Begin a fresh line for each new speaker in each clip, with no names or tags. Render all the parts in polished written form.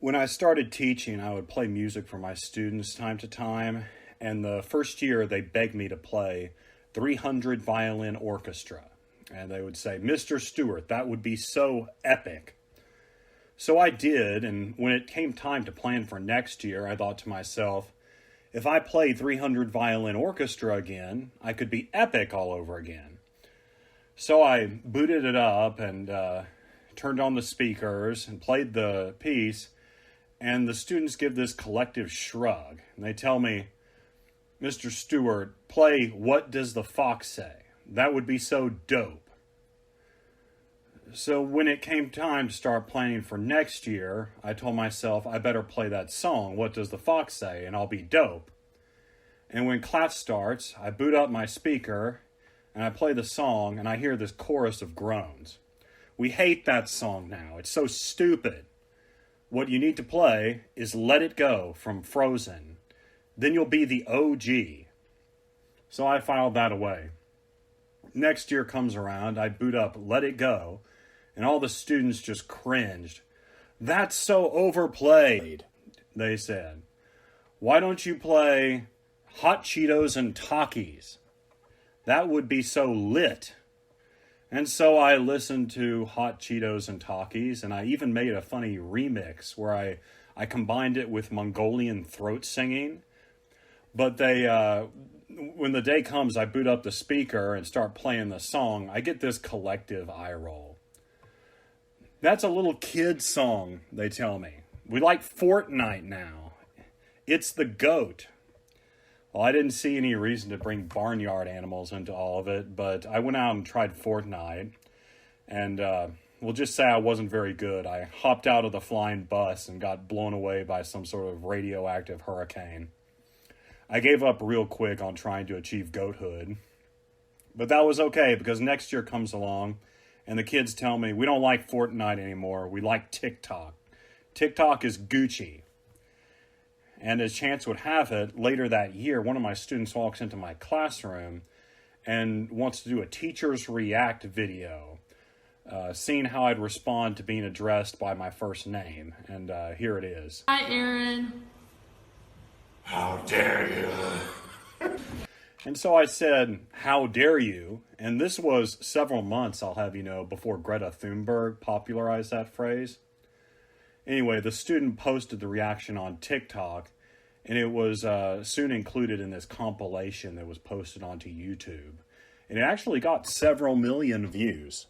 When I started teaching, I would play music for my students time to time, and the first year they begged me to play 300 violin orchestra. And they would say, "Mr. Stewart, that would be so epic." So I did, and when it came time to plan for next year, I thought to myself, if I play 300 violin orchestra again, I could be epic all over again. So I booted it up and turned on the speakers and played the piece, and the students give this collective shrug. And they tell me, "Mr. Stewart, play What Does the Fox Say? That would be so dope." So when it came time to start planning for next year, I told myself I better play that song, What Does the Fox Say? And I'll be dope. And when class starts, I boot up my speaker and I play the song and I hear this chorus of groans. "We hate that song now. It's so stupid. What you need to play is Let It Go from Frozen. Then you'll be the OG." So I filed that away. Next year comes around, I boot up Let It Go, and all the students just cringed. "That's so overplayed," they said. "Why don't you play Hot Cheetos and Takis? That would be so lit." And so I listened to Hot Cheetos and Takis, and I even made a funny remix where I combined it with Mongolian throat singing. But when the day comes, I boot up the speaker and start playing the song, I get this collective eye roll. "That's a little kid song," they tell me. "We like Fortnite now. It's the GOAT." Well, I didn't see any reason to bring barnyard animals into all of it, but I went out and tried Fortnite, and we'll just say I wasn't very good. I hopped out of the flying bus and got blown away by some sort of radioactive hurricane. I gave up real quick on trying to achieve goathood, but that was okay because next year comes along, and the kids tell me, "We don't like Fortnite anymore, we like TikTok. TikTok is Gucci." And as chance would have it, later that year, one of my students walks into my classroom and wants to do a teacher's react video, seeing how I'd respond to being addressed by my first name. And here it is.
"Hi, Aaron.
How dare you?"
And so I said, "How dare you?" And this was several months, I'll have you know, before Greta Thunberg popularized that phrase. Anyway, the student posted the reaction on TikTok, and it was soon included in this compilation that was posted onto YouTube. And it actually got several million views.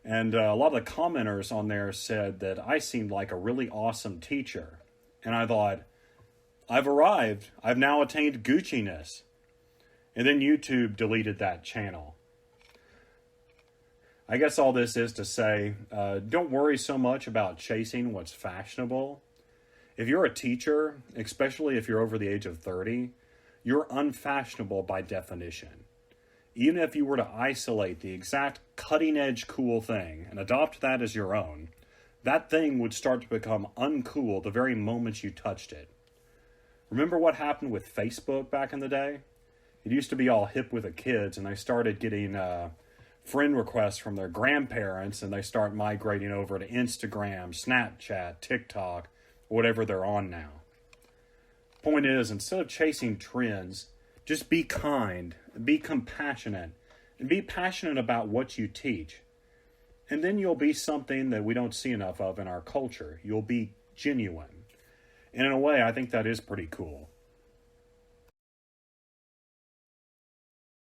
And a lot of the commenters on there said that I seemed like a really awesome teacher. And I thought, I've arrived. I've now attained Gucci-ness. And then YouTube deleted that channel. I guess all this is to say, don't worry so much about chasing what's fashionable. If you're a teacher, especially if you're over the age of 30, you're unfashionable by definition. Even if you were to isolate the exact cutting-edge cool thing and adopt that as your own, that thing would start to become uncool the very moment you touched it. Remember what happened with Facebook back in the day? It used to be all hip with the kids, and they started getting friend requests from their grandparents, and they start migrating over to Instagram, Snapchat, TikTok, whatever they're on now. Point is, instead of chasing trends, just be kind, be compassionate, and be passionate about what you teach. And then you'll be something that we don't see enough of in our culture. You'll be genuine. And in a way, I think that is pretty cool.